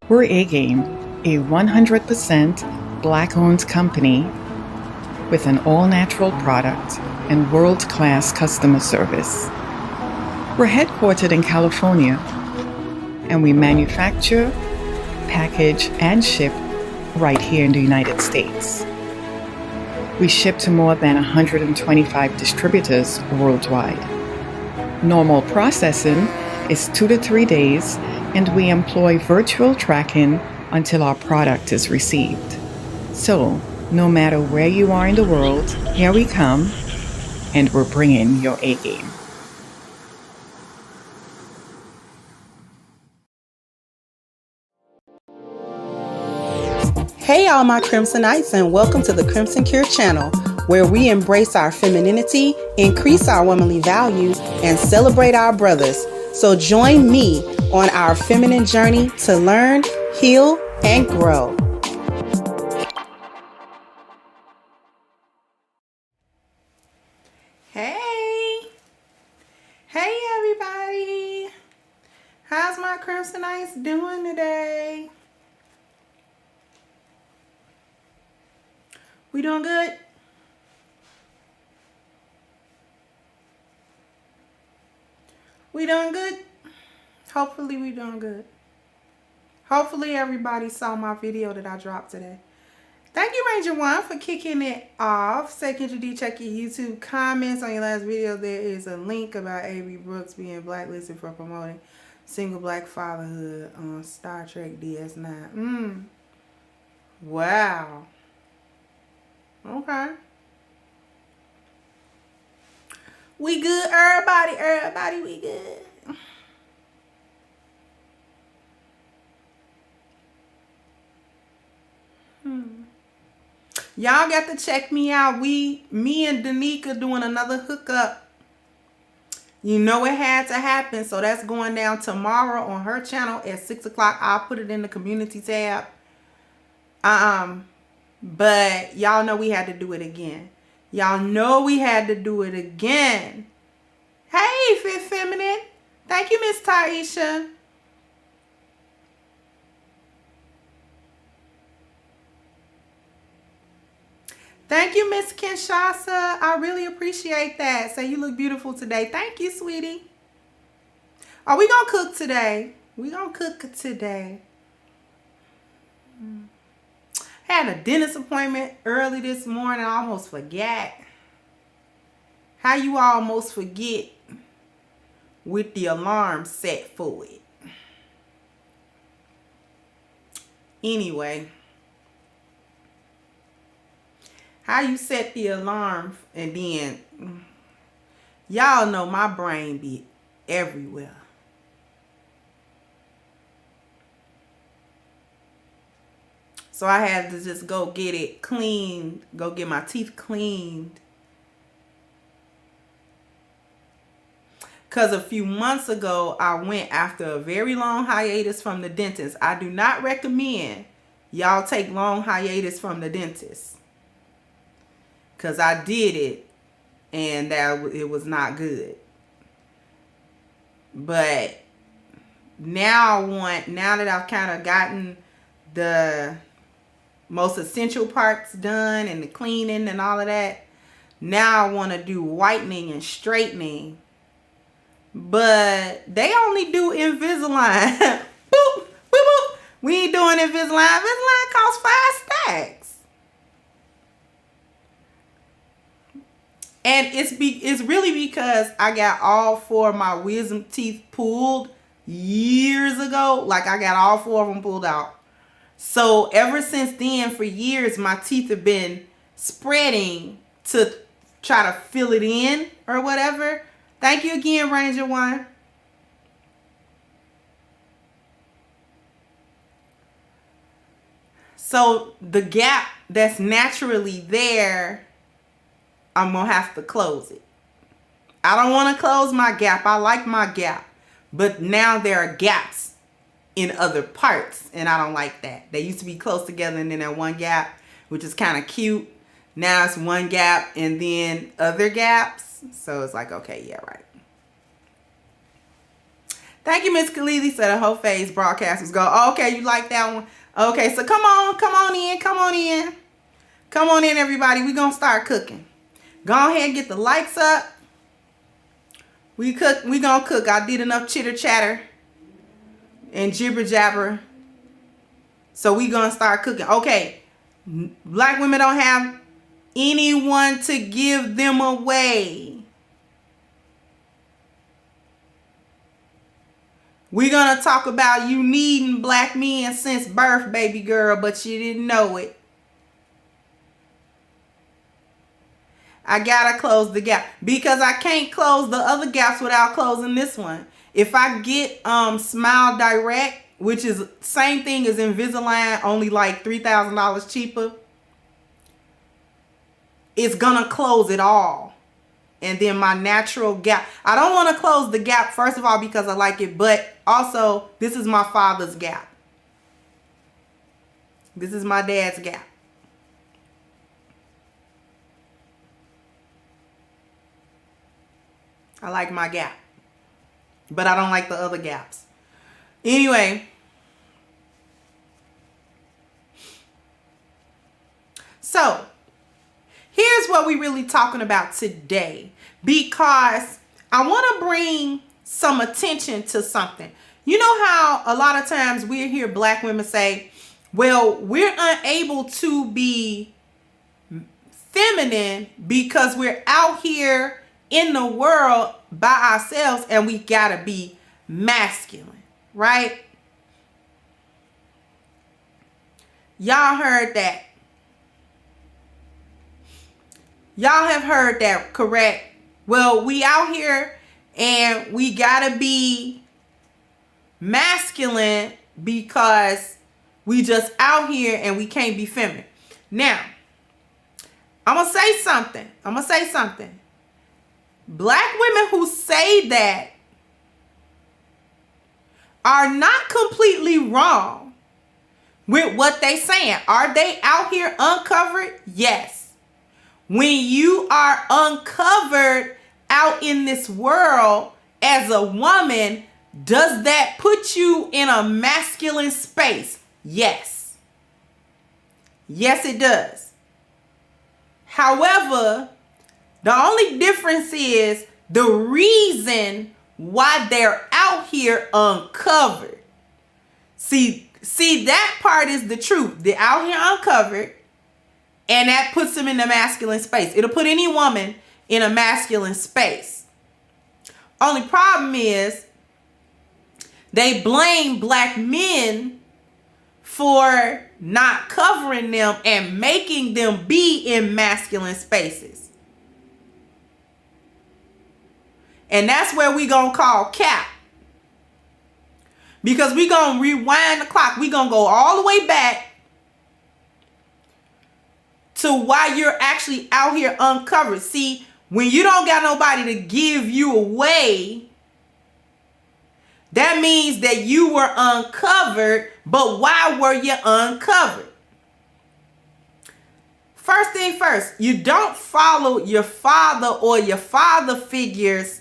We're A-Game, a 100% Black-owned company with an all-natural product and world-class customer service. We're headquartered in California, and we manufacture, package, and ship right here in the United States. We ship to more than 125 distributors worldwide. Normal processing is 2 to 3 days, and we employ virtual tracking until our product is received. So, no matter where you are in the world, here we come, and we're bringing your A-game. Hey all my Crimsonites, and welcome to the Crimson Cure channel, where we embrace our femininity, increase our womanly value, and celebrate our brothers. So join me on our feminine journey to learn, heal, and grow. Hey everybody, how's my Crimsonites doing today? We doing good? We doing good? Hopefully we doing good. Hopefully everybody saw my video that I dropped today. Thank you, Ranger One, for kicking it off. Say, Kendra D, check your YouTube comments on your last video. There is a link about Avery Brooks being blacklisted for promoting single black fatherhood on Star Trek DS9. Wow. Okay. We good, everybody, we good. Y'all got to check me out. Me and Danica doing another hookup. You know it had to happen, so that's going down tomorrow on her channel at 6 o'clock. I'll put it in the community tab. But y'all know we had to do it again. Y'all know we had to do it again. Hey, Fit Feminine. Thank you, Miss Taisha. Thank you, Miss Kinshasa. I really appreciate that. Say you look beautiful today. Thank you, sweetie. Are we going to cook today? We going to cook today. Had a dentist appointment early this morning. I almost forgot. How you almost forget with the alarm set for it? Anyway. How you set the alarm and then y'all know my brain be everywhere. So I had to just go get it cleaned, go get my teeth cleaned. Because a few months ago, I went after a very long hiatus from the dentist. I do not recommend y'all take long hiatus from the dentist. Because I did it and it was not good. But now that I've kind of gotten the most essential parts done and the cleaning and all of that, now I want to do whitening and straightening. But they only do Invisalign. Boop, boop, boop. We ain't doing Invisalign. Invisalign costs 5 stacks. And it's really because I got all 4 of my wisdom teeth pulled years ago. Like I got all 4 of them pulled out. So ever since then, for years, my teeth have been spreading to try to fill it in or whatever. Thank you again, Ranger One. So the gap that's naturally there, I'm going to have to close it. I don't want to close my gap. I like my gap. But now there are gaps in other parts, and I don't like that. They used to be close together and then that one gap, which is kind of cute. Now it's one gap and then other gaps. So it's like, okay, yeah, right. Thank you, Miss Khalili. Said the whole phase broadcast was go. Okay, you like that one? Okay, so come on in, come on in, everybody. We gonna start cooking. Go ahead and get the lights up. We gonna cook. I did enough chitter chatter and jibber jabber, so we gonna start cooking. Okay, black women don't have anyone to give them away. We're going to talk about you needing black men since birth, baby girl, but you didn't know it. I got to close the gap because I can't close the other gaps without closing this one. If I get Smile Direct, which is same thing as Invisalign, only like $3,000 cheaper, it's going to close it all. And then my natural gap. I don't want to close the gap, first of all, because I like it. But also, this is my father's gap. This is my dad's gap. I like my gap. But I don't like the other gaps. Anyway. So, here's what we're really talking about today, because I want to bring some attention to something. You know how a lot of times we hear black women say, well, we're unable to be feminine because we're out here in the world by ourselves and we gotta be masculine, right? Y'all heard that. Y'all have heard that, correct? Well, we out here and we gotta be masculine because we just out here and we can't be feminine. Now, I'm gonna say something. Black women who say that are not completely wrong with what they saying. Are they out here uncovered? Yes. When you are uncovered out in this world as a woman, does that put you in a masculine space? Yes. Yes, it does. However, the only difference is the reason why they're out here uncovered. See, that part is the truth. They're out here uncovered. And that puts them in the masculine space. It'll put any woman in a masculine space. Only problem is they blame black men for not covering them and making them be in masculine spaces. And that's where we gonna call cap. Because we gonna rewind the clock. We gonna go all the way back to why you're actually out here uncovered. See, when you don't got nobody to give you away, that means that you were uncovered, but why were you uncovered? First thing first, you don't follow your father or your father figure's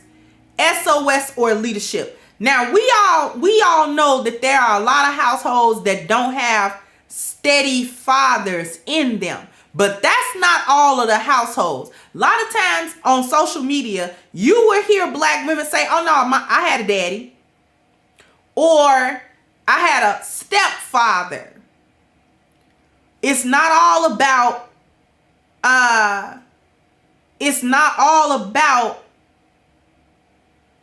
SOS or leadership. Now, we all know that there are a lot of households that don't have steady fathers in them. But that's not all of the households. A lot of times on social media, you will hear black women say, oh no, I had a daddy. Or I had a stepfather. It's not all about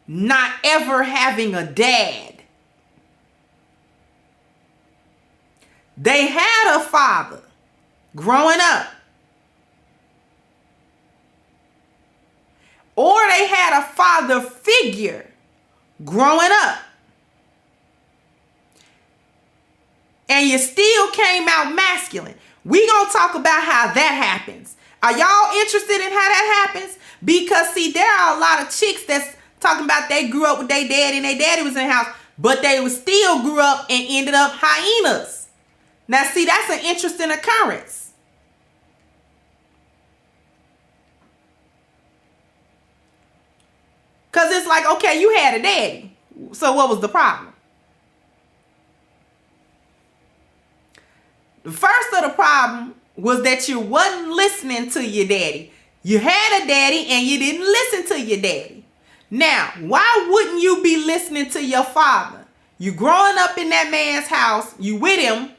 not ever having a dad. They had a father growing up. Or they had a father figure growing up. And you still came out masculine. We gonna talk about how that happens. Are y'all interested in how that happens? Because see, there are a lot of chicks that's talking about they grew up with their daddy and their daddy was in the house, but they was still grew up and ended up hyenas. Now see, that's an interesting occurrence. Because it's like, okay, you had a daddy. So what was the problem? The first of the problem was that you wasn't listening to your daddy. You had a daddy and you didn't listen to your daddy. Now, why wouldn't you be listening to your father? You growing up in that man's house, you with him.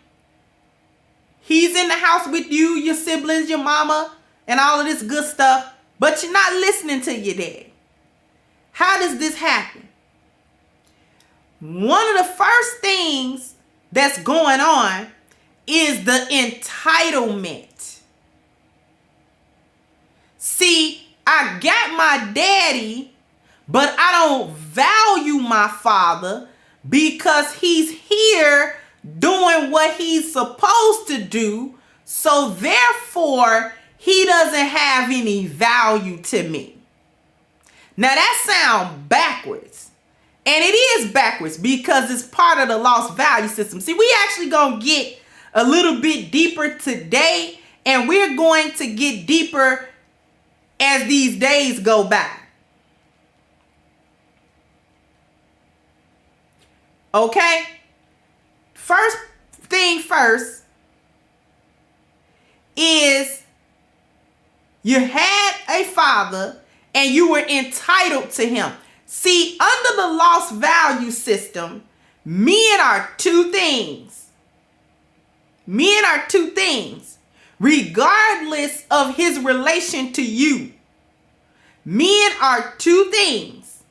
He's in the house with you, your siblings, your mama, and all of this good stuff, but you're not listening to your daddy. How does this happen? One of the first things that's going on is the entitlement. See, I got my daddy, but I don't value my father because he's here doing what he's supposed to do. So therefore, he doesn't have any value to me. Now that sounds backwards. And it is backwards because it's part of the lost value system. See, we actually gonna get a little bit deeper today, and we're going to get deeper as these days go by. Okay? First thing first is you had a father and you were entitled to him. See, under the lost value system, men are two things. Men are two things, regardless of his relation to you. Men are two things.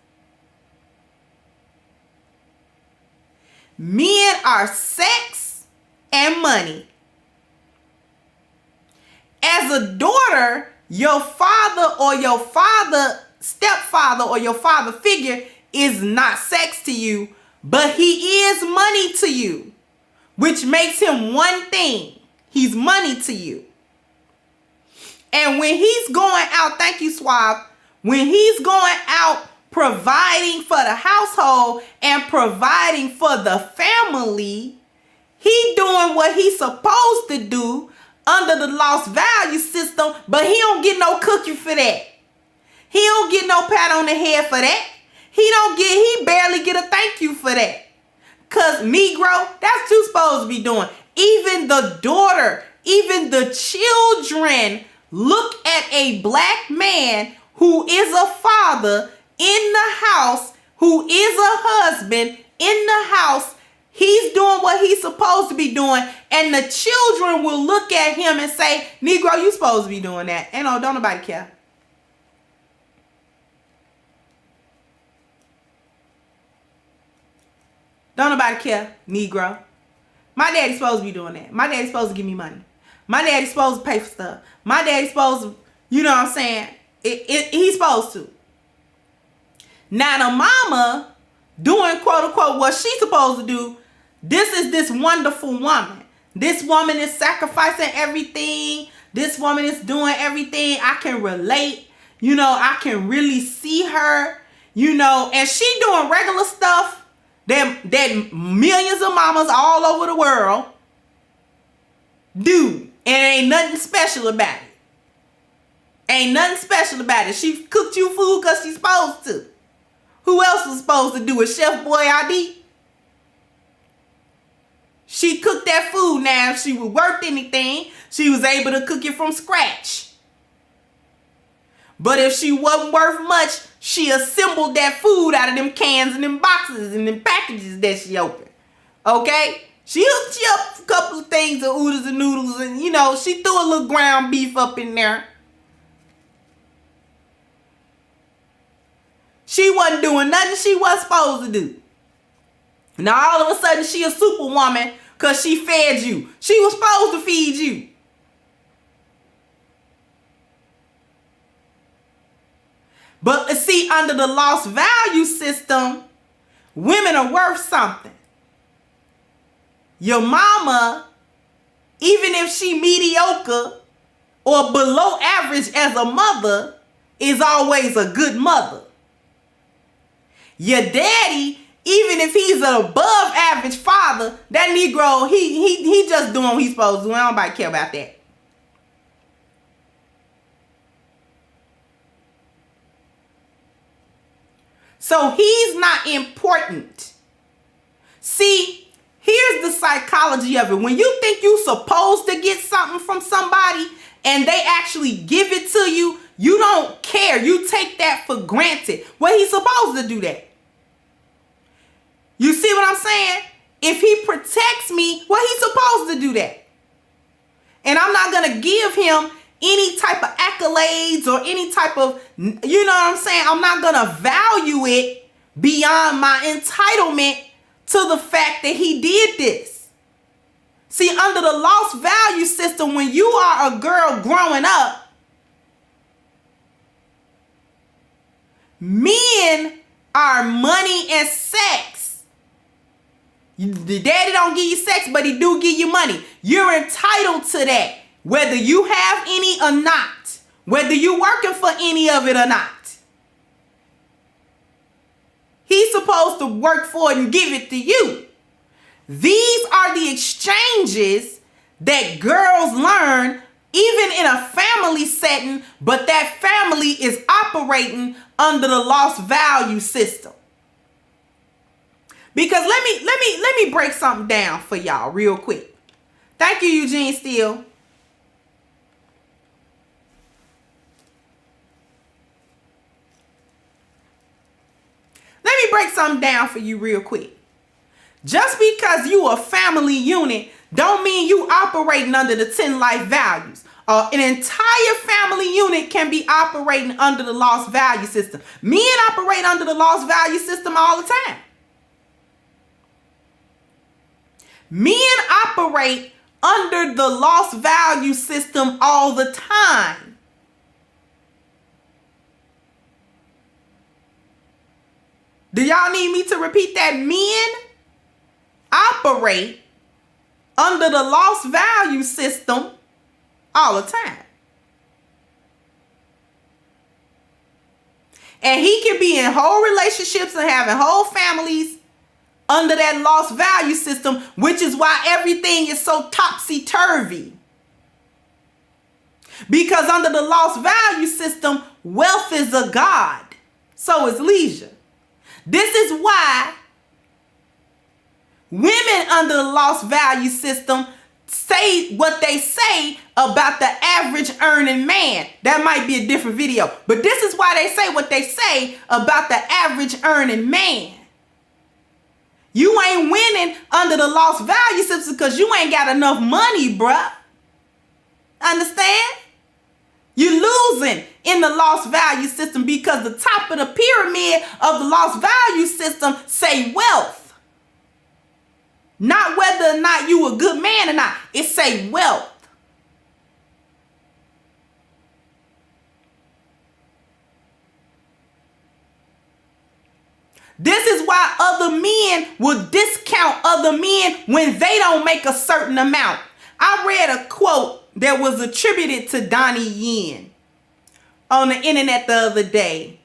Men are sex and money. As a daughter, your father or your stepfather or your father figure is not sex to you, but he is money to you, which makes him one thing. He's money to you. And when he's going out, thank you, Swab, when he's going out providing for the household and providing for the family, he doing what he's supposed to do under the lost value system, but he don't get no cookie for that. He don't get no pat on the head for that. He barely get a thank you for that. Cause Negro, that's what you supposed to be doing. Even the daughter, even the children look at a black man who is a father in the house, who is a husband in the house. He's doing what he's supposed to be doing. And the children will look at him and say, Negro, you supposed to be doing that. And don't nobody care. Don't nobody care, Negro. My daddy's supposed to be doing that. My daddy's supposed to give me money. My daddy's supposed to pay for stuff. My daddy's supposed to, you know what I'm saying? He's supposed to. Now the mama doing quote unquote what she's supposed to do. This is this wonderful woman. This woman is sacrificing everything. This woman is doing everything. I can relate. You know, I can really see her. You know, and she doing regular stuff that millions of mamas all over the world do. And ain't nothing special about it. Ain't nothing special about it. She cooked you food because she's supposed to. Who else was supposed to do it? Chef Boyardee? She cooked that food. Now, if she was worth anything, she was able to cook it from scratch. But if she wasn't worth much, she assembled that food out of them cans and them boxes and them packages that she opened. Okay? She hooked you up a couple of things of oodles and noodles, and, you know, she threw a little ground beef up in there. She wasn't doing nothing she wasn't supposed to do. Now, all of a sudden, she a superwoman because she fed you. She was supposed to feed you. But see, under the lost value system, women are worth something. Your mama, even if she mediocre or below average as a mother, is always a good mother. Your daddy, even if he's an above average father, that Negro, he just doing what he's supposed to do. Nobody care about that. So he's not important. See, here's the psychology of it. When you think you're supposed to get something from somebody and they actually give it to you, you don't care. You take that for granted. Well, he's supposed to do that. You see what I'm saying? If he protects me, well, he's supposed to do that. And I'm not going to give him any type of accolades or any type of, you know what I'm saying? I'm not going to value it beyond my entitlement to the fact that he did this. See, under the lost value system, when you are a girl growing up, men are money and sex. The daddy don't give you sex, but he do give you money. You're entitled to that, whether you have any or not, whether you're working for any of it or not. He's supposed to work for it and give it to you. These are the exchanges that girls learn even in a family setting, but that family is operating under the lost value system. Because let me break something down for y'all real quick. Thank you, Eugene Steele. Let me break something down for you real quick. Just because you a family unit don't mean you operating under the 10 life values. An entire family unit can be operating under the lost value system. Men operate under the lost value system all the time. Men operate under the lost value system all the time. Do y'all need me to repeat that? Men operate under the lost value system all the time. And he can be in whole relationships and having whole families under that lost value system, which is why everything is so topsy-turvy. Because under the lost value system, wealth is a god. So is leisure. This is why women under the lost value system say what they say about the average earning man. That might be a different video, but this is why they say what they say about the average earning man. You ain't winning under the lost value system because you ain't got enough money, bruh. Understand? You're losing in the lost value system because the top of the pyramid of the lost value system say wealth. Not whether or not you a good man or not. It say wealth. This is why other men will discount other men when they don't make a certain amount. I read a quote that was attributed to Donnie Yen on the internet the other day.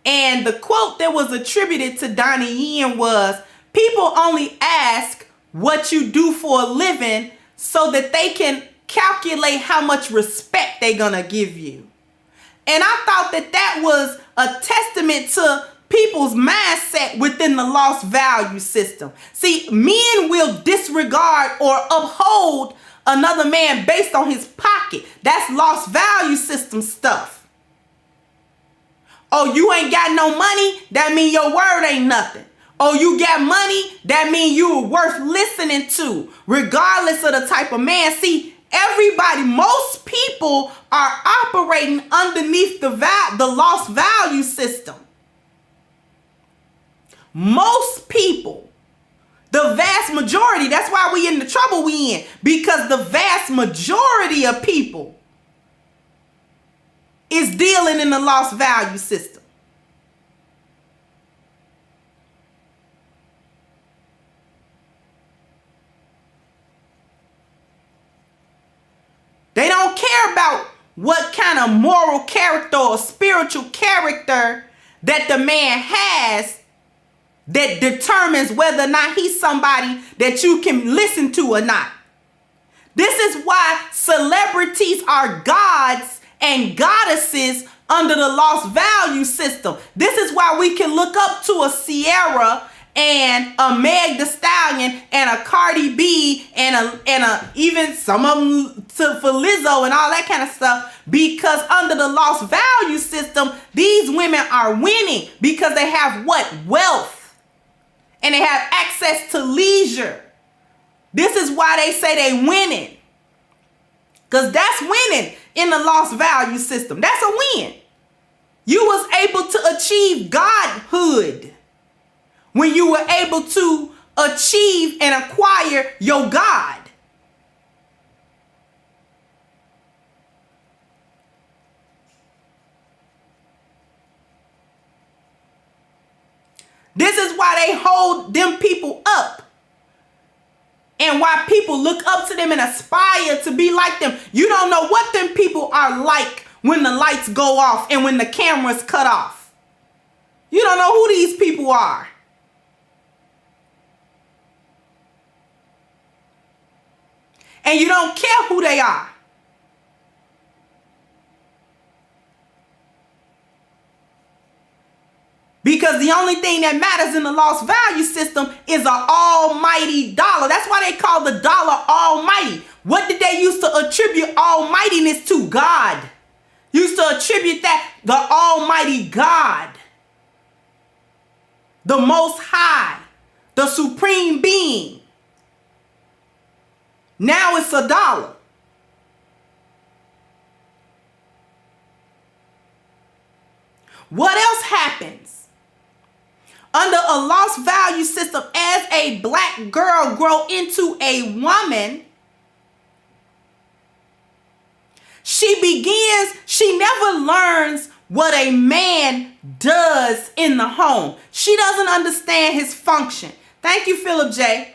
And the quote that was attributed to Donnie Yen was, people only ask what you do for a living so that they can calculate how much respect they're gonna give you. And I thought that that was a testament to people's mindset within the lost value system. See, men will disregard or uphold another man based on his pocket. That's lost value system stuff. Oh, you ain't got no money? That mean your word ain't nothing. Oh, you got money? That mean you are worth listening to, regardless of the type of man. See, everybody, most people are operating underneath the lost value system. Most people, the vast majority, that's why we in the trouble we in, because the vast majority of people is dealing in the lost value system. They don't care about what kind of moral character or spiritual character that the man has that determines whether or not he's somebody that you can listen to or not. This is why celebrities are gods and goddesses under the lost value system. This is why we can look up to a Sierra and a Meg Thee Stallion and a Cardi B and a even some of them for Lizzo and all that kind of stuff, because under the lost value system, these women are winning because they have what? Wealth. And they have access to leisure. This is why they say they winning. Because that's winning in the lost value system. That's a win. You was able to achieve godhood when you were able to achieve and acquire your God. This is why they hold them people up. And why people look up to them and aspire to be like them. You don't know what them people are like when the lights go off and when the cameras cut off. You don't know who these people are. And you don't care who they are. Because the only thing that matters in the lost value system is an almighty dollar. That's why they call the dollar almighty. What did they used to attribute almightiness to? God. Used to attribute that the almighty God. The most high. The supreme being. Now it's a dollar. What else happens? Under a lost value system, as a black girl grow into a woman, she never learns what a man does in the home. She doesn't understand his function. Thank you, Philip J.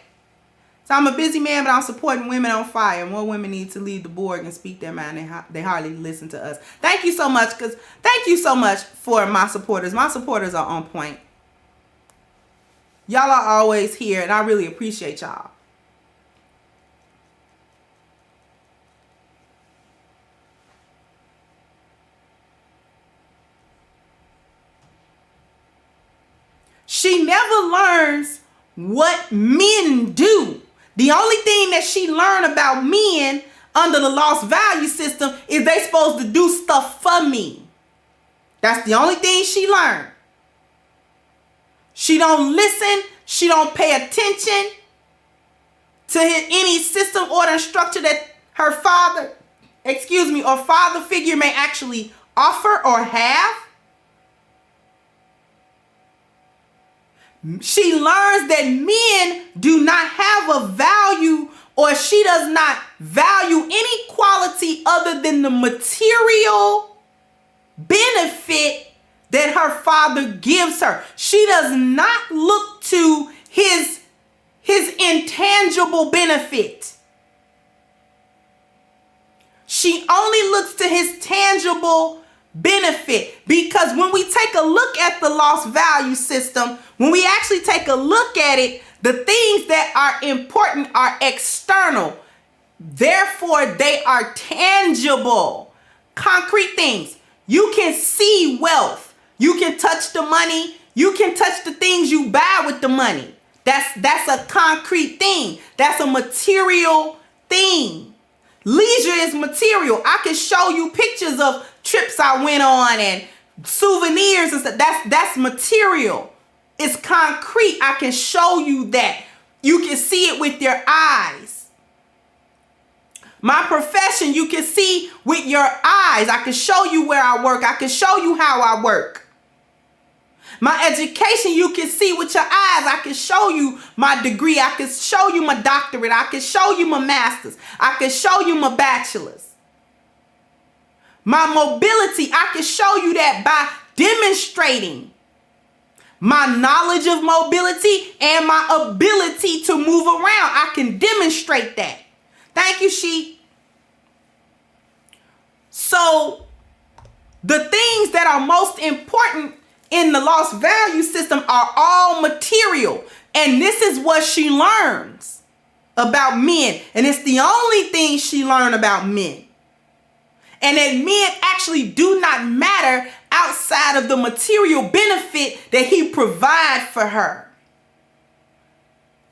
So I'm a busy man, but I'm supporting women on fire. More women need to lead the board and speak their mind. They hardly listen to us. Thank you so much, thank you so much for my supporters. My supporters are on point. Y'all are always here, and I really appreciate y'all. She never learns what men do. The only thing that she learned about men under the lost value system is they supposed to do stuff for me. That's the only thing she learned. She don't listen. She don't pay attention to any system, order, and structure that her father, or father figure may actually offer or have. She learns that men do not have a value, or she does not value any quality other than the material benefit that her father gives her. She does not look to his intangible benefit. She only looks to his tangible benefit, because when we take a look at the lost value system, when we actually take a look at it, the things that are important are external. Therefore, they are tangible, concrete things. You can see wealth. You can touch the money. You can touch the things you buy with the money. That's a concrete thing. That's a material thing. Leisure is material. I can show you pictures of trips I went on and souvenirs and stuff. That's material. It's concrete. I can show you that. You can see it with your eyes. My profession, you can see with your eyes. I can show you where I work. I can show you how I work. My education, you can see with your eyes. I can show you my degree. I can show you my doctorate. I can show you my master's. I can show you my bachelor's. My mobility, I can show you that by demonstrating my knowledge of mobility and my ability to move around. I can demonstrate that. Thank you, Sheep. So the things that are most important in the lost value system are all material. And this is what she learns about men. And it's the only thing she learned about men. And that men actually do not matter outside of the material benefit that he provides for her.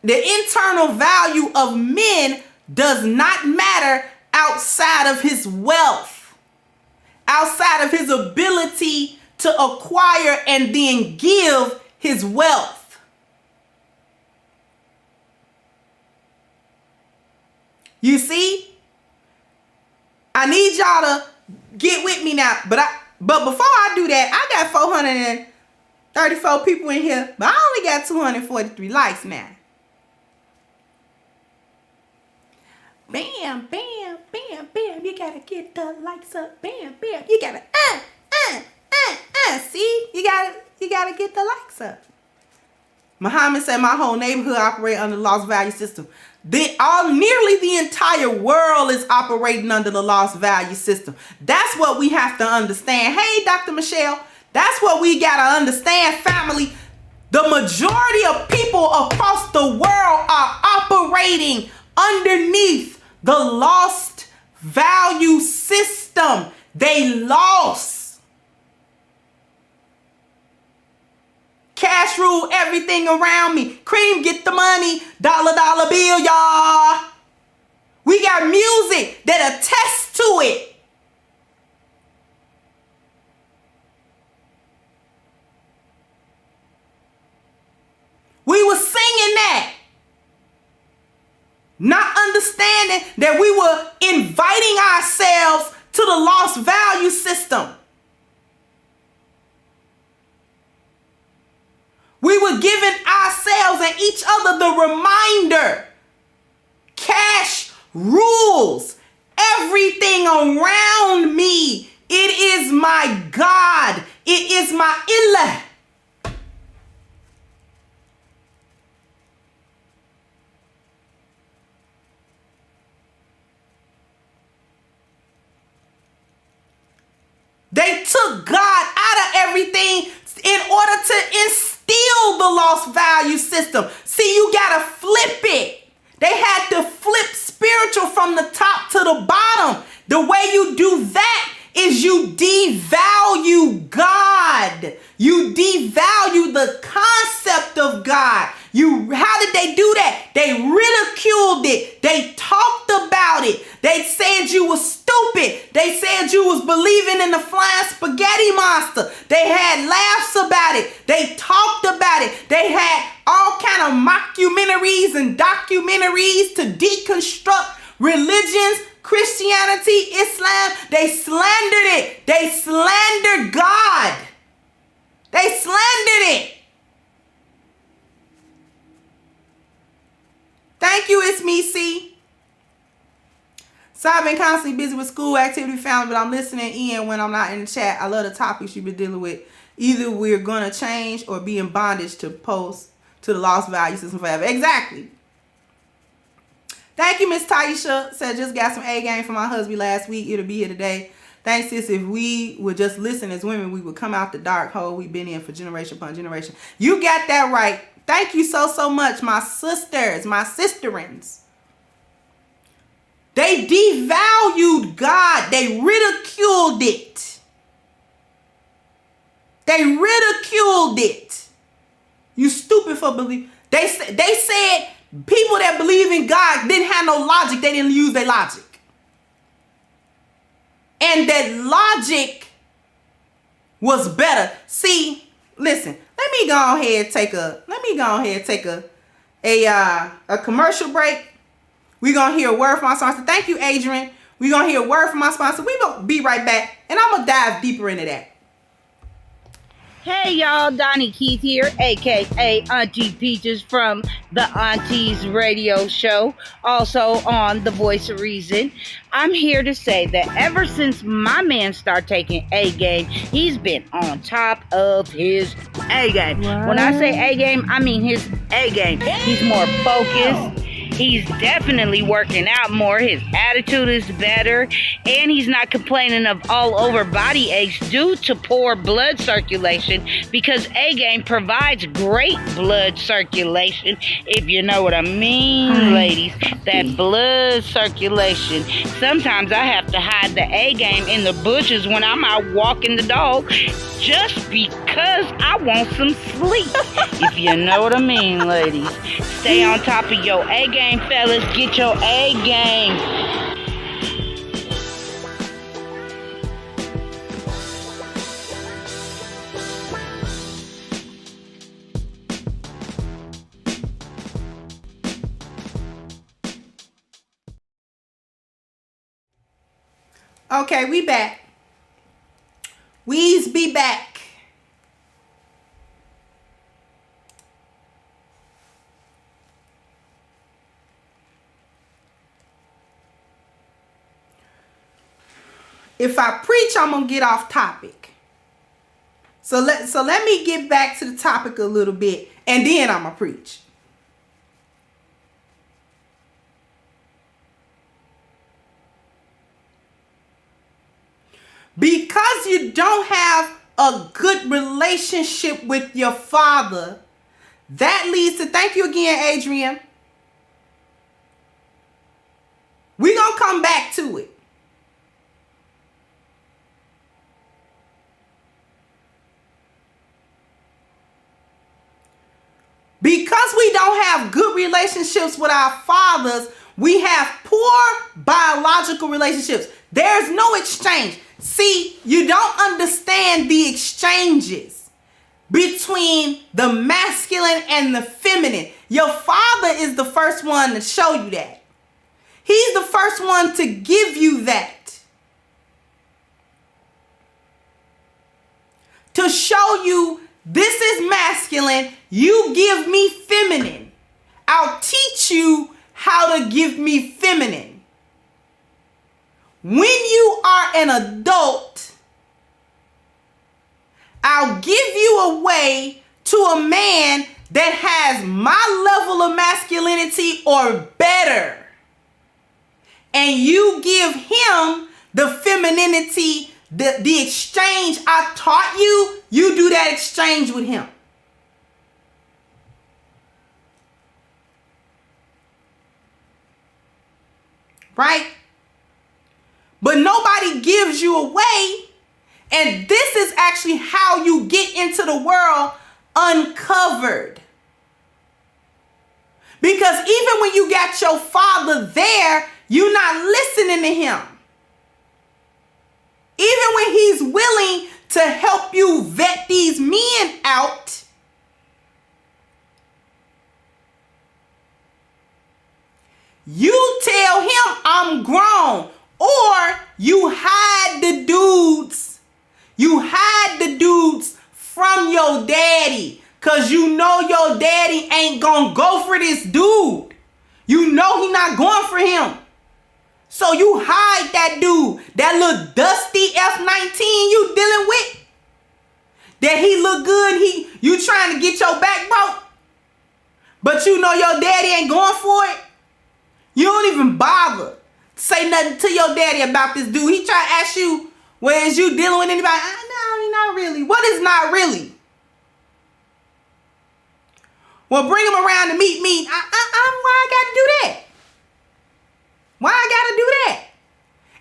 The internal value of men does not matter outside of his wealth, outside of his ability to acquire and then give his wealth. You see? I need y'all to get with me now. But before I do that, I got 434 people in here, but I only got 243 likes now. Bam, bam, bam, bam. You gotta get the likes up. Bam, bam. You gotta see? You gotta get the likes up. Muhammad said my whole neighborhood operate under the lost value system. Nearly the entire world is operating under the lost value system. That's what we have to understand. Hey, Dr. Michelle, that's what we got to understand, family. The majority of people across the world are operating underneath the lost value system. They lost. Cash rule everything around me. Cream, get the money. Dollar bill, y'all. We got music that attests to it. We were singing that, not understanding that we were inviting ourselves to the lost value system. We were giving ourselves and each other the reminder. Cash rules everything around me. It is my God. It is my Ilah. They took God out of everything in order to instill the lost value system. See, you gotta flip it. They had to flip spiritual from the top to the bottom. The way you do that is you devalue God. You devalue the concept of God. How did they do that? They ridiculed it. They talked about it. They said you was stupid. They said you was believing in the flying spaghetti monster. They had laughs about it. They talked about it. They had all kind of mockumentaries and documentaries to deconstruct religions, Christianity, Islam. They slandered it. They slandered God. They slandered it. Thank you, it's me, C. So I've been constantly busy with school activity family, but I'm listening in when I'm not in the chat. I love the topics you've been dealing with. Either we're going to change or be in bondage to post to the lost value system forever. Exactly. Thank you, Miss Taisha. Said just got some A game for my husband last week. It'll be here today. Thanks, sis. If we would just listen as women, we would come out the dark hole we've been in for generation upon generation. You got that right. Thank you so much, my sisters, my sisterins. They devalued God. They ridiculed it. They ridiculed it. You stupid for believing. They said people that believe in God didn't have no logic. They didn't use their logic. And that logic was better. See, listen. Let me go ahead and take a commercial break. We're going to hear a word from our sponsor. Thank you, Adrian. We're going to hear a word from our sponsor. We're going to be right back, and I'm going to dive deeper into that. Hey y'all, Donnie Keith here, aka Auntie Peaches from the Aunties Radio Show, also on The Voice of Reason. I'm here to say that ever since my man started taking A game, he's been on top of his A game. What? When I say A game, I mean his A game. He's more focused. He's definitely working out more. His attitude is better, and he's not complaining of all over body aches due to poor blood circulation, because A-game provides great blood circulation, if you know what I mean, ladies. That blood circulation. Sometimes I have to hide the A-game in the bushes when I'm out walking the dog, just because I want some sleep. If you know what I mean, ladies. Stay on top of your A-game, fellas. Get your A-game. Okay, we back. We's be back. If I preach, I'm gonna get off topic. So let me get back to the topic a little bit, and then I'm gonna preach. Because you don't have a good relationship with your father, that leads to, thank you again, Adrian. We're going to come back to it. Because we don't have good relationships with our fathers, we have poor biological relationships. There's no exchange. See, you don't understand the exchanges between the masculine and the feminine. Your father is the first one to show you that. He's the first one to give you that. To show you, this is masculine, you give me feminine. I'll teach you how to give me feminine. When you are an adult, I'll give you away to a man that has my level of masculinity or better. And you give him the femininity, the exchange I taught you, you do that exchange with him. Right? But nobody gives you away. And this is actually how you get into the world uncovered. Because even when you got your father there, you're not listening to him. Even when he's willing to help you vet these men out, you tell him I'm grown. Or you hide the dudes. You hide the dudes from your daddy. Because you know your daddy ain't going to go for this dude. You know he not going for him. So you hide that dude. That little dusty F-19 you dealing with. That he look good. You trying to get your back broke. But you know your daddy ain't going for it. You don't even bother. Say nothing to your daddy about this dude. He try to ask you, well, is you dealing with anybody? No, not really. What is not really? Well, bring him around to meet me. Why I got to do that? Why I got to do that?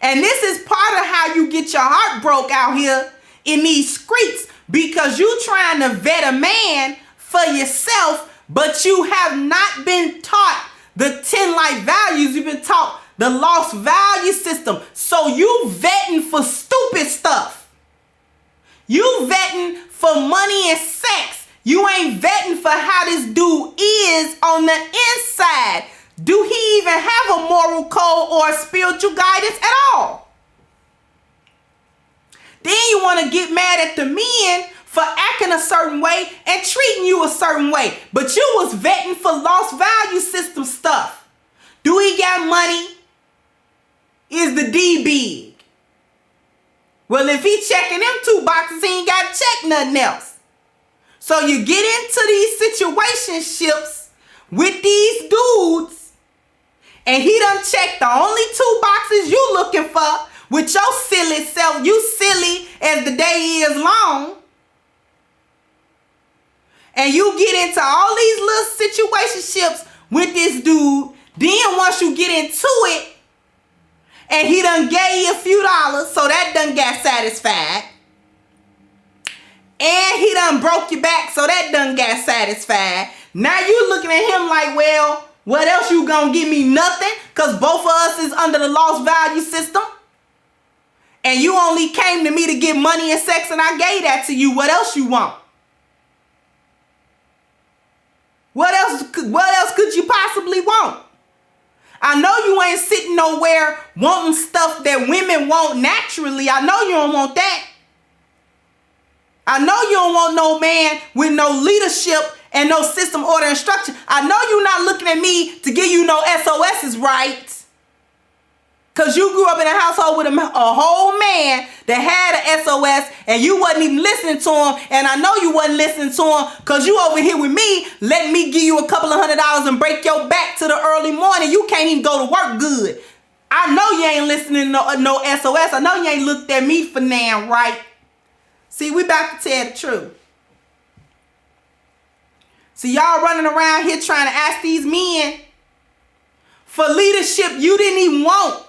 And this is part of how you get your heart broke out here in these streets, because you trying to vet a man for yourself, but you have not been taught the 10 life values. You've been taught the lost value system. So you vetting for stupid stuff. You vetting for money and sex. You ain't vetting for how this dude is on the inside. Do he even have a moral code or spiritual guidance at all? Then you want to get mad at the men for acting a certain way and treating you a certain way. But you was vetting for lost value system stuff. Do he got money? Is the D big? Well, if he checking them 2 boxes, he ain't got to check nothing else. So you get into these situationships with these dudes And he done checked the only 2 boxes you looking for with your silly self. You silly as the day is long. And you get into all these little situationships with this dude. Then once you get into it, and he done gave you a few dollars, so that done got satisfied. And he done broke your back, so that done got satisfied. Now you looking at him like, well, what else you gonna give me? Nothing? Because both of us is under the lost value system. And you only came to me to get money and sex, and I gave that to you. What else you want? What else could you possibly want? I know you ain't sitting nowhere wanting stuff that women want naturally. I know you don't want that. I know you don't want no man with no leadership and no system, order, and structure. I know you're not looking at me to give you no SOSs, right? Because you grew up in a household with a whole man that had an SOS and you wasn't even listening to him. And I know you wasn't listening to him because you over here with me, letting me give you a couple of $100 and break your back to the early morning. You can't even go to work good. I know you ain't listening to no SOS. I know you ain't looked at me for now, right? See, we about to tell the truth. So y'all running around here trying to ask these men for leadership you didn't even want.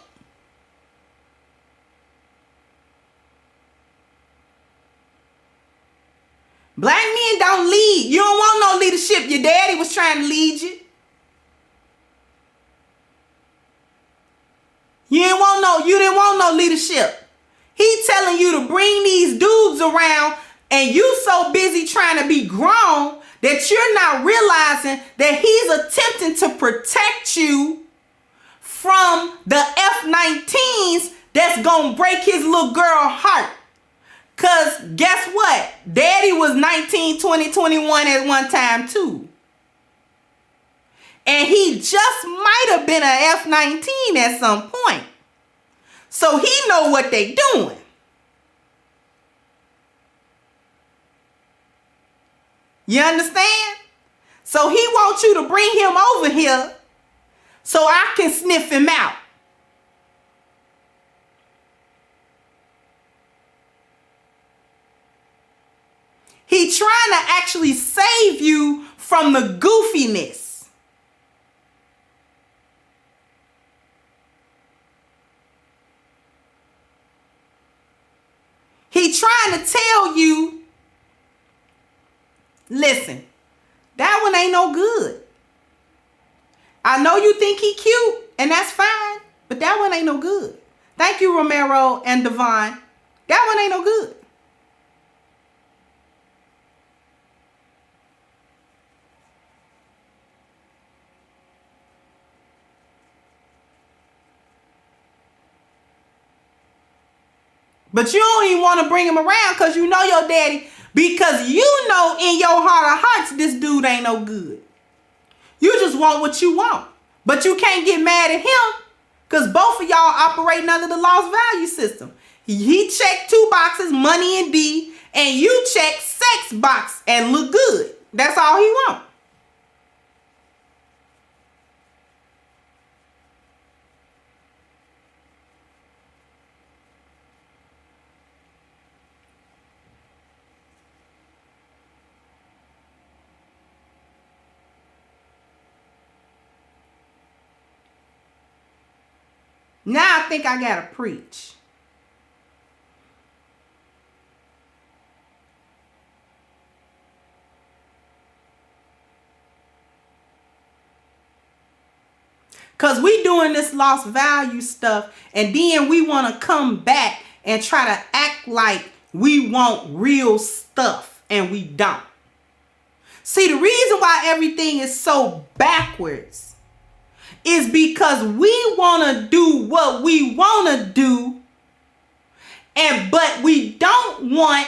Black men don't lead. You don't want no leadership. Your daddy was trying to lead you. You didn't want no leadership. He telling you to bring these dudes around and you so busy trying to be grown that you're not realizing that he's attempting to protect you from the F-19s that's gonna break his little girl heart. Because guess what? Daddy was 19, 20, 21 at one time too. And he just might have been an F-19 at some point. So he know what they doing. You understand? So he wants you to bring him over here so I can sniff him out. He trying to actually save you from the goofiness. He trying to tell you, listen, that one ain't no good. I know you think he cute, and that's fine, but that one ain't no good. Thank you, Romero and Devon. That one ain't no good. But you don't even want to bring him around because you know your daddy. Because you know in your heart of hearts, this dude ain't no good. You just want what you want. But you can't get mad at him because both of y'all operating under the lost value system. He checked 2 boxes, money and D, and you check sex box and look good. That's all he want. Now I think I gotta preach. Because we doing this lost value stuff and then we want to come back and try to act like we want real stuff and we don't. See, the reason why everything is so backwards is because we want to do what we want to do, but we don't want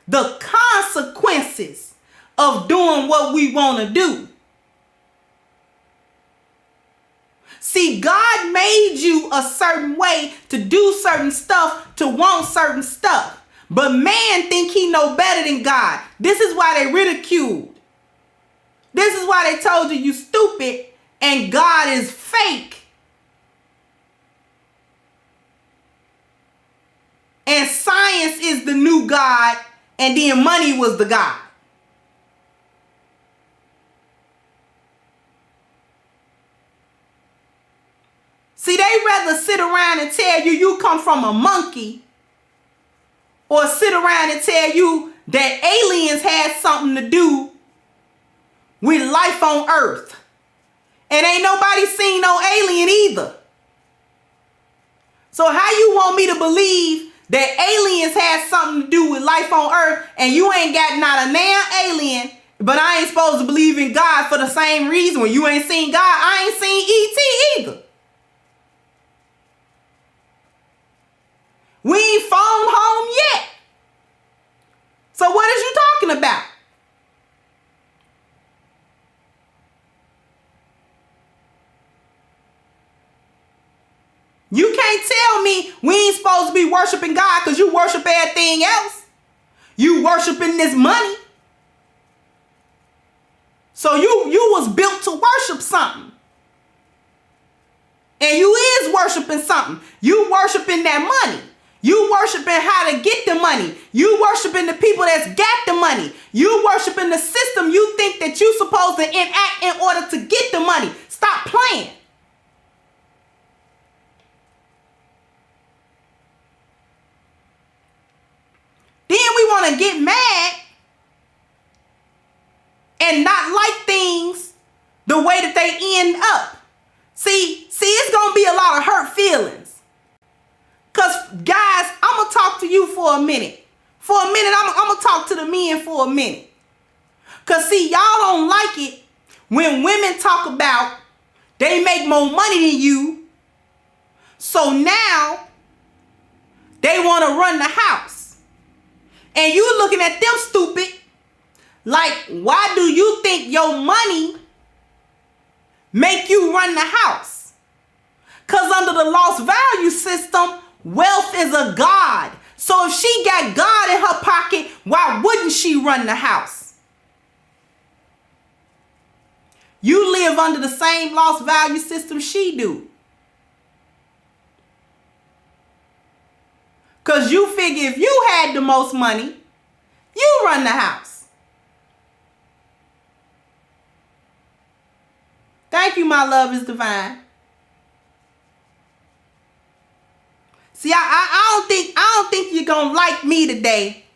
the consequences of doing what we want to do. See, God made you a certain way to do certain stuff, to want certain stuff. But man think he know better than God. This is why they ridiculed. This is why they told you stupid and God is fake. And science is the new God, and then money was the God. See, they rather sit around and tell you you come from a monkey, or sit around and tell you that aliens had something to do with life on Earth. And ain't nobody seen no alien either. So how you want me to believe that aliens had something to do with life on Earth, and you ain't got not a damn alien, but I ain't supposed to believe in God for the same reason? When you ain't seen God, I ain't seen E.T. either. We ain't phoned home yet. So what is you talking about? You can't tell me we ain't supposed to be worshiping God because you worship everything else. You worshiping this money. So you was built to worship something. And you is worshiping something. You worshiping that money. You worshiping how to get the money. You worshiping the people that's got the money. You worshiping the system you think that you supposed to enact in order to get the money. Stop playing. Then we want to get mad and not like things the way that they end up. See, it's going to be a lot of hurt feelings. Because, guys, I'm going to talk to you for a minute. For a minute, I'm going to talk to the men for a minute. Because, see, y'all don't like it when women talk about they make more money than you. So now they want to run the house. And you looking at them stupid, like, why do you think your money make you run the house? Because under the lost value system, wealth is a god. So if she got God in her pocket, why wouldn't she run the house? You live under the same lost value system she do. Because you figure if you had the most money, you run the house. Thank you, my love is divine. See, I don't think you're gonna like me today.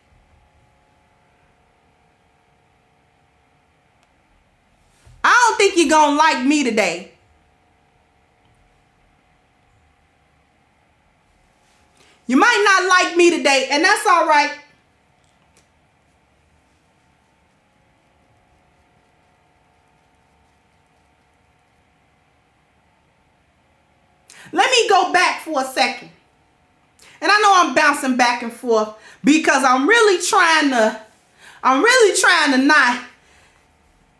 I don't think you're gonna like me today. You might not like me today, and that's all right. Let me go back for a second. And I know I'm bouncing back and forth because I'm really trying to not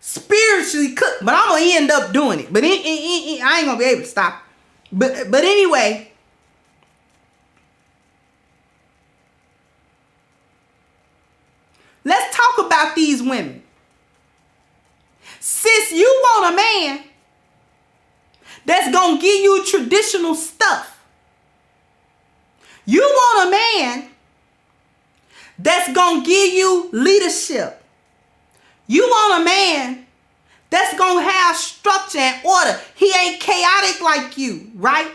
spiritually cook, but I'm going to end up doing it. But I ain't going to be able to stop. But anyway, let's talk about these women. Sis, you want a man that's going to give you traditional stuff. You want a man that's going to give you leadership. You want a man that's going to have structure and order. He ain't chaotic like you, right?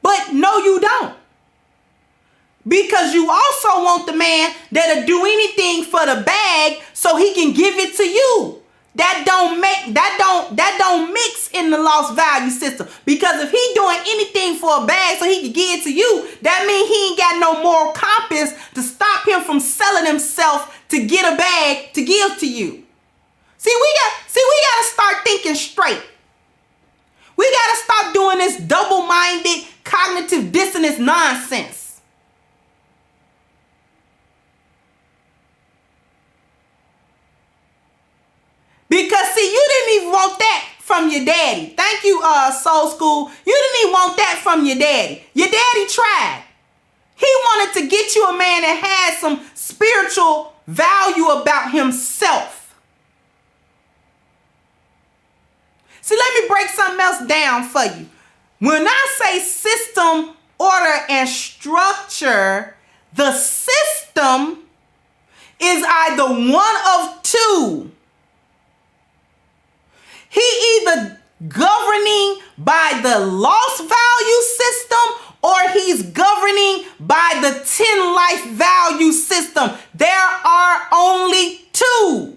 But no, you don't. Because you also want the man that'll do anything for the bag so he can give it to you. That don't mix in the lost value system. Because if he doing anything for a bag so he can give it to you, that means he ain't got no moral compass to stop him from selling himself to get a bag to give to you. See, we gotta start thinking straight. We gotta stop doing this double-minded cognitive dissonance nonsense. Because, see, you didn't even want that from your daddy. Thank you, Soul School. You didn't even want that from your daddy. Your daddy tried. He wanted to get you a man that had some spiritual value about himself. See, let me break something else down for you. When I say system, order, and structure, the system is either one of two. He either governing by the loss value system or he's governing by the 10 life value system. There are only two.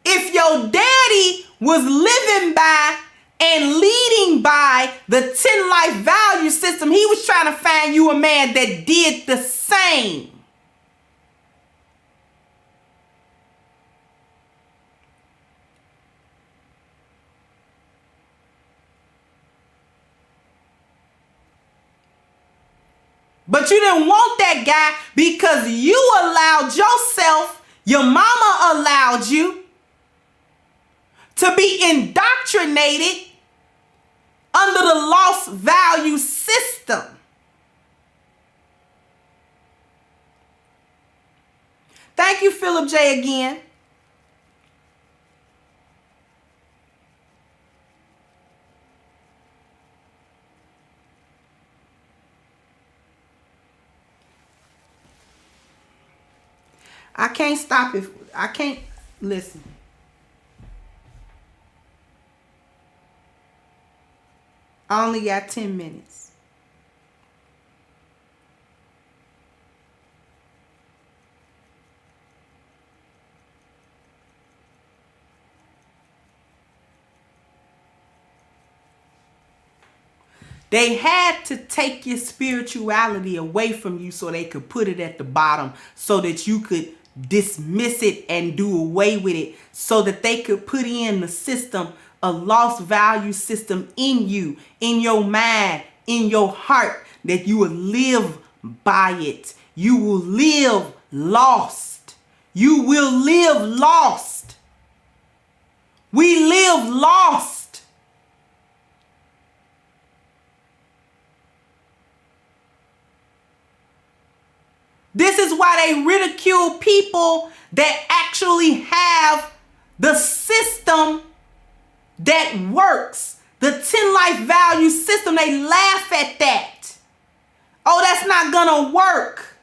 If your daddy was living by and leading by the 10 life value system, he was trying to find you a man that did the same. But you didn't want that guy because you allowed yourself, your mama allowed you to be indoctrinated under the lost value system. Thank you, Philip J. again. I can't stop it. I can't listen. I only got 10 minutes. They had to take your spirituality away from you so they could put it at the bottom so that you could dismiss it and do away with it, so that they could put in the system, a lost value system in you, in your mind, in your heart, that you will live by it. You will live lost. You will live lost. We live lost. This is why they ridicule people that actually have the system that works. The 10 life value system, they laugh at that. Oh, that's not gonna work.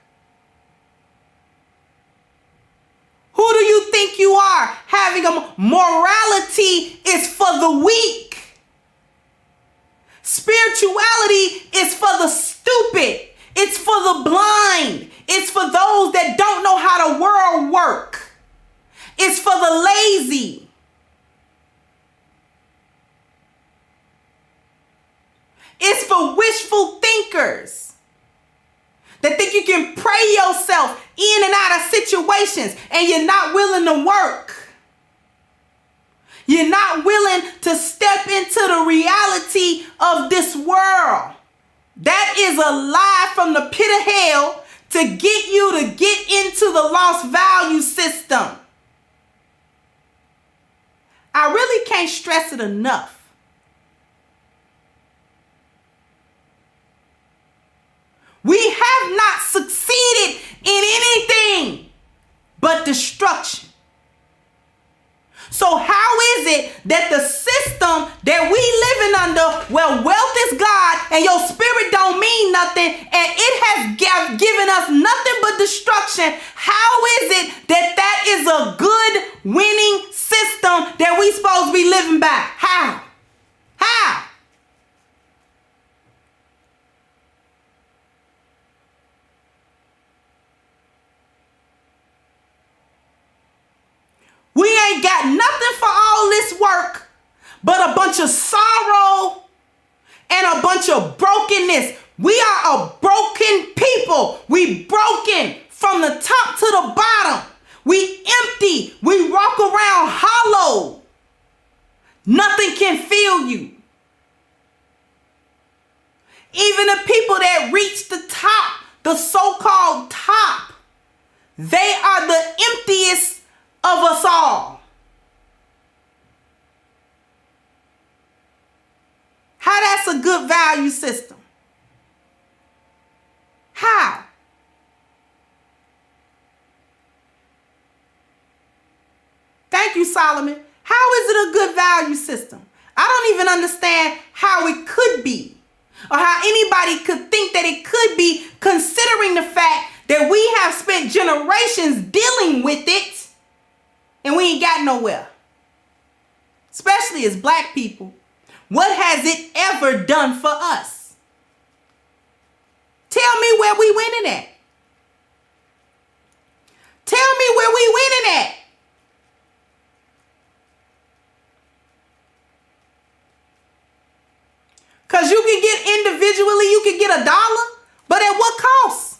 Who do you think you are? Having a morality is for the weak. Spirituality is for the stupid. It's for the blind. It's for those that don't know how the world works. It's for the lazy. It's for wishful thinkers that think you can pray yourself in and out of situations and you're not willing to work. You're not willing to step into the reality of this world. That is a lie from the pit of hell to get you to get into the lost value system. I really can't stress it enough. We have not succeeded in anything but destruction. So how is it that the system that we living under, where wealth is God and your spirit don't mean nothing and it has given us nothing but destruction, how is it that that is a good winning system that we supposed to be living by? How? How? We ain't got nothing for all this work but a bunch of sorrow and a bunch of brokenness. We are a broken people. We broken from the top to the bottom. We empty. We walk around hollow. Nothing can fill you. Even the people that reach the top, the so-called top, they are the emptiest of us all. How that's a good value system? How? Thank you, Solomon. How is it a good value system? I don't even understand how it could be, or how anybody could think that it could be, considering the fact that we have spent generations dealing with it and we ain't got nowhere. Especially as black people. What has it ever done for us? Tell me where we winning at. Tell me where we winning at. Because you can get individually, you can get $1, but at what cost?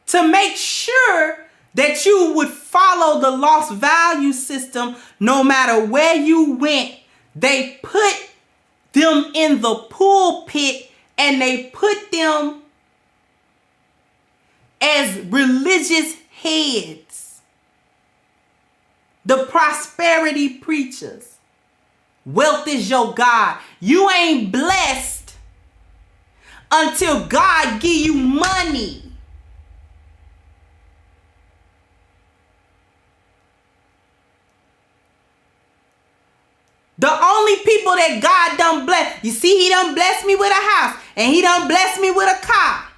To make sure that you would follow the lost value system no matter where you went, they put them in the pulpit and they put them as religious heads. The prosperity preachers. Wealth is your God. You ain't blessed until God give you money. The only people that God done bless, you see, he done blessed me with a house and he done blessed me with a car.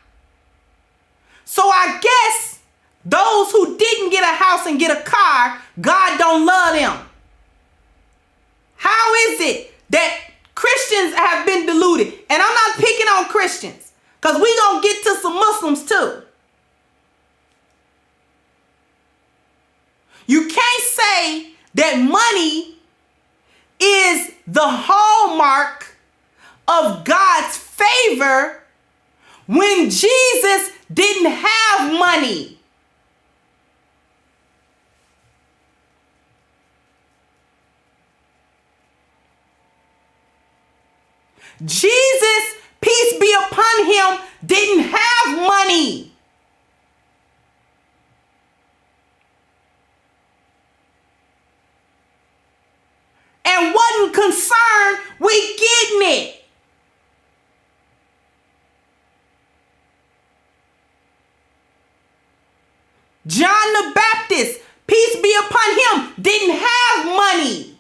So I guess those who didn't get a house and get a car, God don't love them. How is it that Christians have been deluded? And I'm not picking on Christians, because we gonna get to some Muslims too. You can't say that money is the hallmark of God's favor when Jesus didn't have money. Jesus, peace be upon him, didn't have money. And wasn't concerned with getting it. John the Baptist, peace be upon him, didn't have money.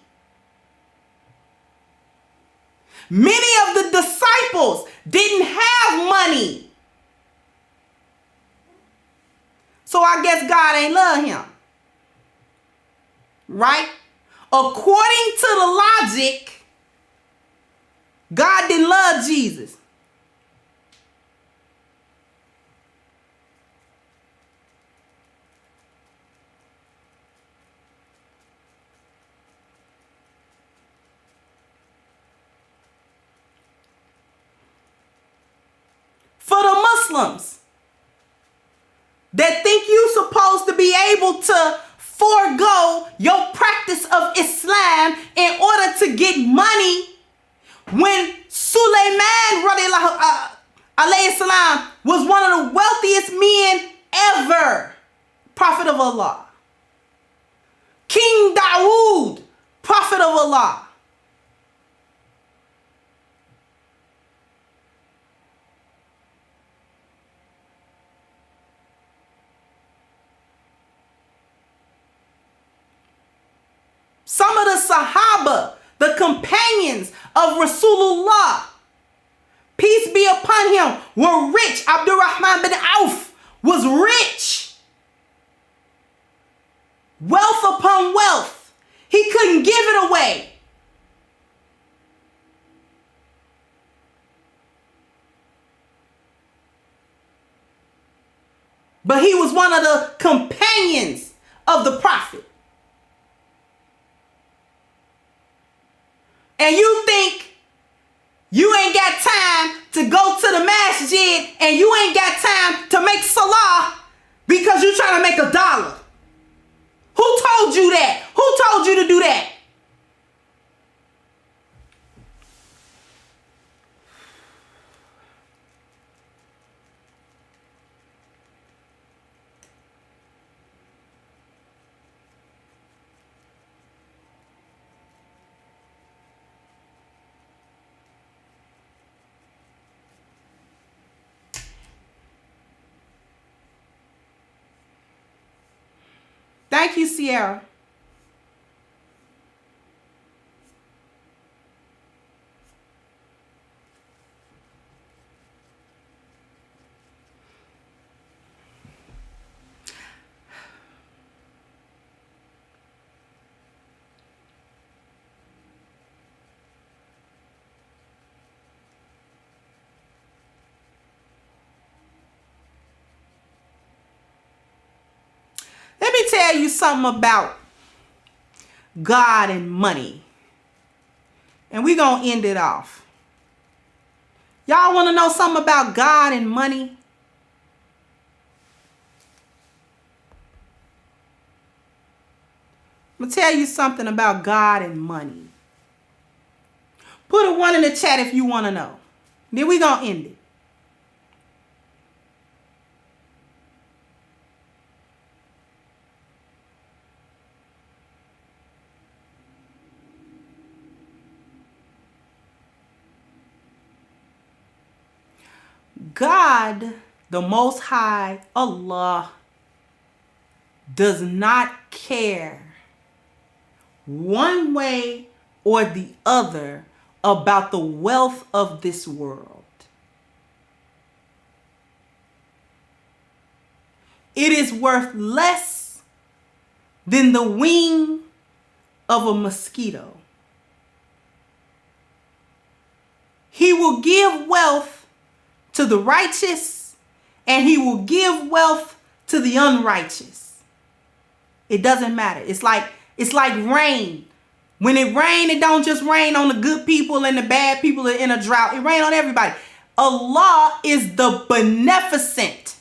Many of the disciples didn't have money. So I guess God ain't love him. Right? According to the logic, God didn't love Jesus. For the Muslims that think you're supposed to be able to forego your practice of Islam in order to get money, when Sulaiman alayhi salam was one of the wealthiest men ever, Prophet of Allah. King Dawood, Prophet of Allah. Some of the Sahaba, the companions of Rasulullah, peace be upon him, were rich. Abdurrahman bin Auf was rich. Wealth upon wealth. He couldn't give it away. But he was one of the companions of the Prophet. And you think you ain't got time to go to the masjid and you ain't got time to make salah because you're trying to make $1. Who told you that? Who told you to do that? Thank you, Sierra. Let me tell you something about God and money. And we're going to end it off. Y'all want to know something about God and money? I'm going to tell you something about God and money. Put a 1 in the chat if you want to know. Then we're going to end it. God, the Most High, Allah, does not care one way or the other about the wealth of this world. It is worth less than the wing of a mosquito. He will give wealth to the righteous, and he will give wealth to the unrighteous. It doesn't matter. It's like rain. When it rains, it don't just rain on the good people and the bad people in a drought. It rains on everybody. Allah is the beneficent.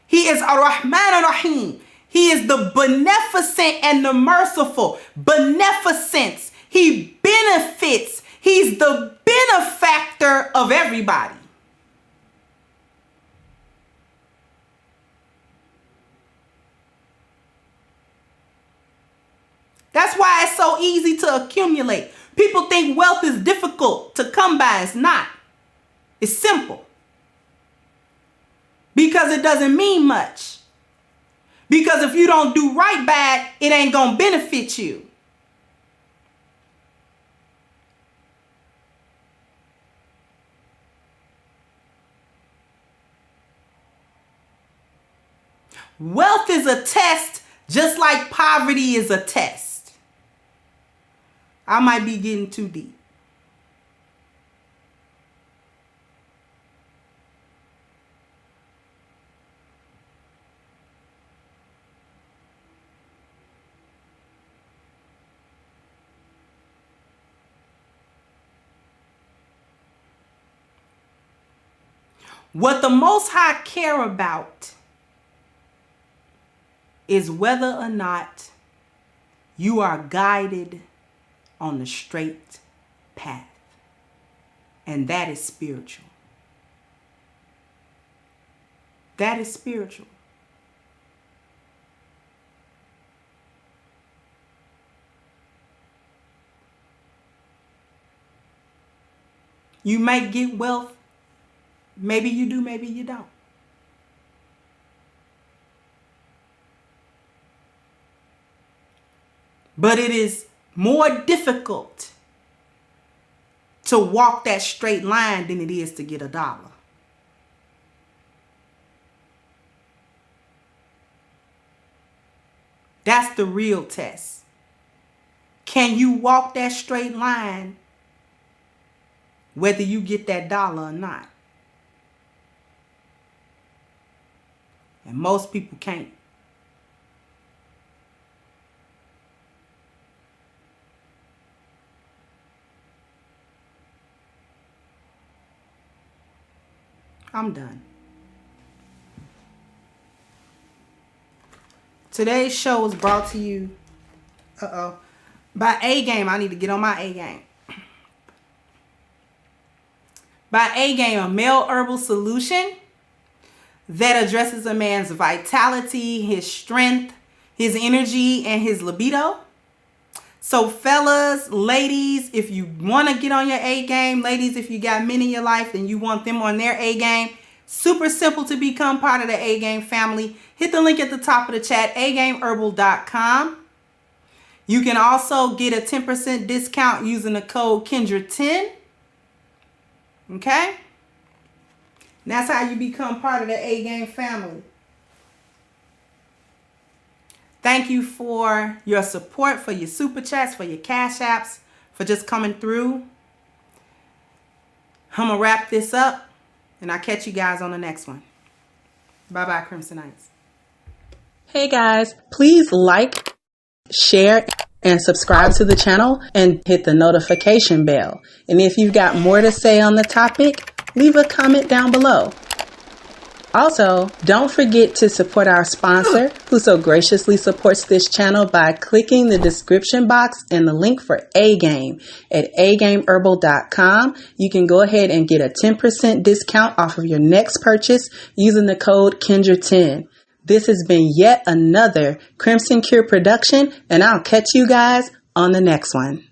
He is Ar-Rahman Ar-Rahim. He is the beneficent and the merciful. Beneficence. He benefits. He's the benefactor of everybody. That's why it's so easy to accumulate. People think wealth is difficult to come by. It's not. It's simple. Because it doesn't mean much. Because if you don't do right by it, it ain't going to benefit you. Wealth is a test, just like poverty is a test. I might be getting too deep. What the Most High care about is whether or not you are guided on the straight path. And that is spiritual. That is spiritual. You might get wealth. Maybe you do, maybe you don't. But it is more difficult to walk that straight line than it is to get $1. That's the real test. Can you walk that straight line whether you get that $1 or not? And most people can't. I'm done. Today's show was brought to you by A Game. I need to get on my A game. By A Game, a male herbal solution that addresses a man's vitality, his strength, his energy, and his libido. So fellas, ladies, if you want to get on your A game, ladies, if you got men in your life and you want them on their A game, Super simple to become part of the A Game family. Hit the link at the top of the chat, agameherbal.com. You can also get a 10% discount using the code Kendra10. Okay? And that's how you become part of the A Game family. Thank you for your support, for your super chats, for your cash apps, for just coming through. I'm going to wrap this up, and I'll catch you guys on the next one. Bye-bye, Crimsonites. Hey, guys. Please like, share, and subscribe to the channel, and hit the notification bell. And if you've got more to say on the topic, leave a comment down below. Also, don't forget to support our sponsor, who so graciously supports this channel by clicking the description box and the link for A Game at agameherbal.com. You can go ahead and get a 10% discount off of your next purchase using the code Kendra10. This has been yet another Crimson Cure production, and I'll catch you guys on the next one.